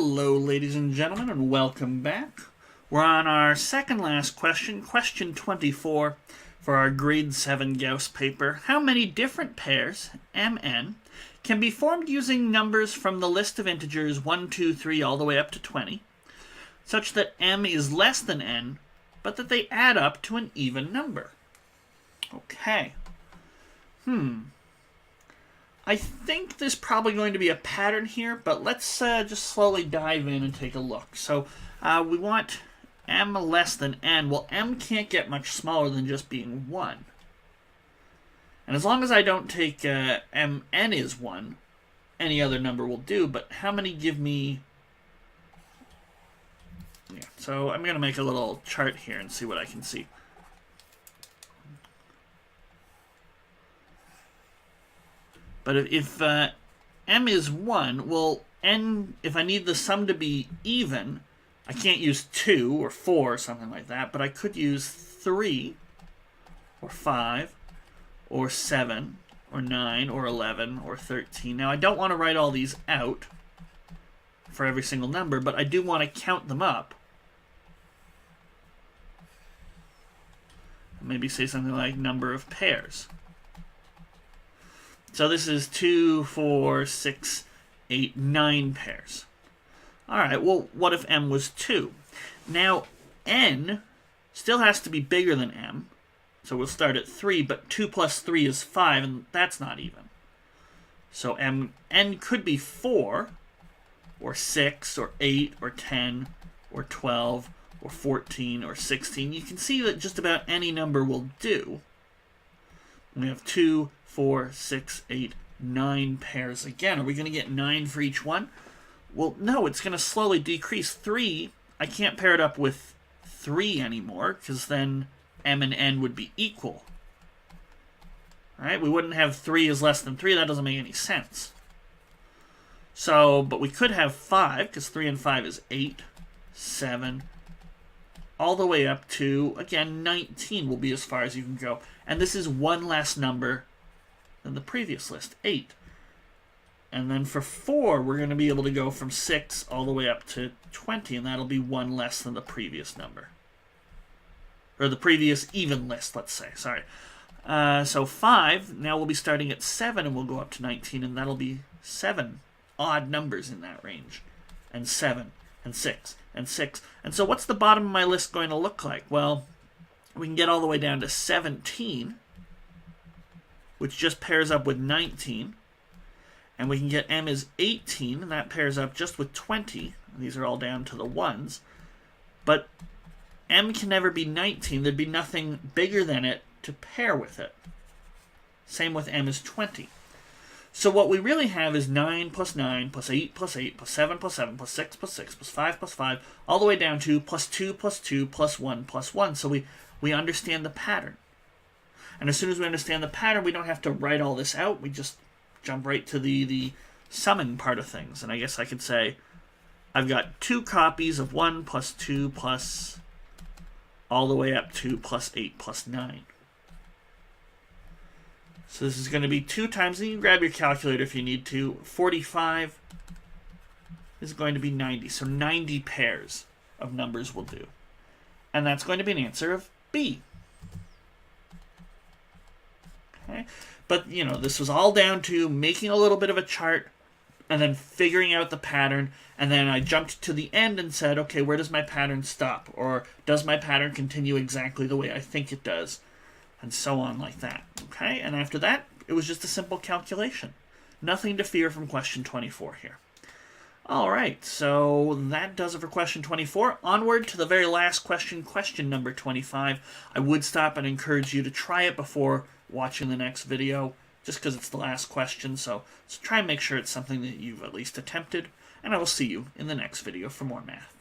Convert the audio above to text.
Hello, ladies and gentlemen, and welcome back. We're on our second last question, question 24, for our grade 7 Gauss paper. How many different pairs, mn, can be formed using numbers from the list of integers 1, 2, 3, all the way up to 20, such that m is less than n, but that they add up to an even number? Okay. I think there's probably going to be a pattern here, but let's just slowly dive in and take a look. So we want m less than n. Well, m can't get much smaller than just being 1. And as long as I don't take mn is 1, any other number will do, but how many give me... Yeah, so I'm going to make a little chart here and see what I can see. But if m is 1, well, n, if I need the sum to be even, I can't use 2 or 4 or something like that, but I could use 3 or 5 or 7 or 9 or 11 or 13. Now, I don't want to write all these out for every single number, but I do want to count them up. Maybe say something like number of pairs. So this is 2, 4, 6, 8, 9 pairs. All right, well, what if m was 2? Now, n still has to be bigger than m, so we'll start at 3, but 2 plus 3 is 5, and that's not even. So n could be 4, or 6, or 8, or 10, or 12, or 14, or 16. You can see that just about any number will do. We have 2, 4, 6, 8, 9 pairs again. Are we going to get 9 for each one? Well, no, it's going to slowly decrease. 3, I can't pair it up with 3 anymore, because then m and n would be equal. All right, we wouldn't have 3 is less than 3. That doesn't make any sense. So, but we could have 5, because 3 and 5 is 8, 7, all the way up to, again, 19 will be as far as you can go. And this is one less number than the previous list, 8. And then for 4, we're going to be able to go from 6 all the way up to 20, and that'll be one less than the previous number. Or the previous even list, let's say. Sorry. So 5, now we'll be starting at 7, and we'll go up to 19, and that'll be 7 odd numbers in that range. And 7, and 6, and 6. And so what's the bottom of my list going to look like? Well, we can get all the way down to 17, which just pairs up with 19. And we can get m is 18, and that pairs up just with 20. And these are all down to the 1s. But m can never be 19. There'd be nothing bigger than it to pair with it. Same with m is 20. So what we really have is 9 plus 9 plus 8 plus 8 plus 7 plus 7 plus 6 plus 6 plus 5 plus 5, all the way down to plus 2 plus 2 plus 1 plus 1. So we understand the pattern. And as soon as we understand the pattern, we don't have to write all this out. We just jump right to the summing part of things. And I guess I could say I've got 2 copies of 1 plus 2 plus all the way up to plus 8 plus 9. So this is going to be 2 times, and you can grab your calculator if you need to. 45 is going to be 90. So 90 pairs of numbers will do. And that's going to be an answer of B. Okay. But, you know, this was all down to making a little bit of a chart and then figuring out the pattern. And then I jumped to the end and said, okay, where does my pattern stop? Or does my pattern continue exactly the way I think it does? And so on like that. Okay, and after that, it was just a simple calculation. Nothing to fear from question 24 here. All right, so that does it for question 24. Onward to the very last question, question number 25. I would stop and encourage you to try it before watching the next video, just because it's the last question, so try and make sure it's something that you've at least attempted, and I will see you in the next video for more math.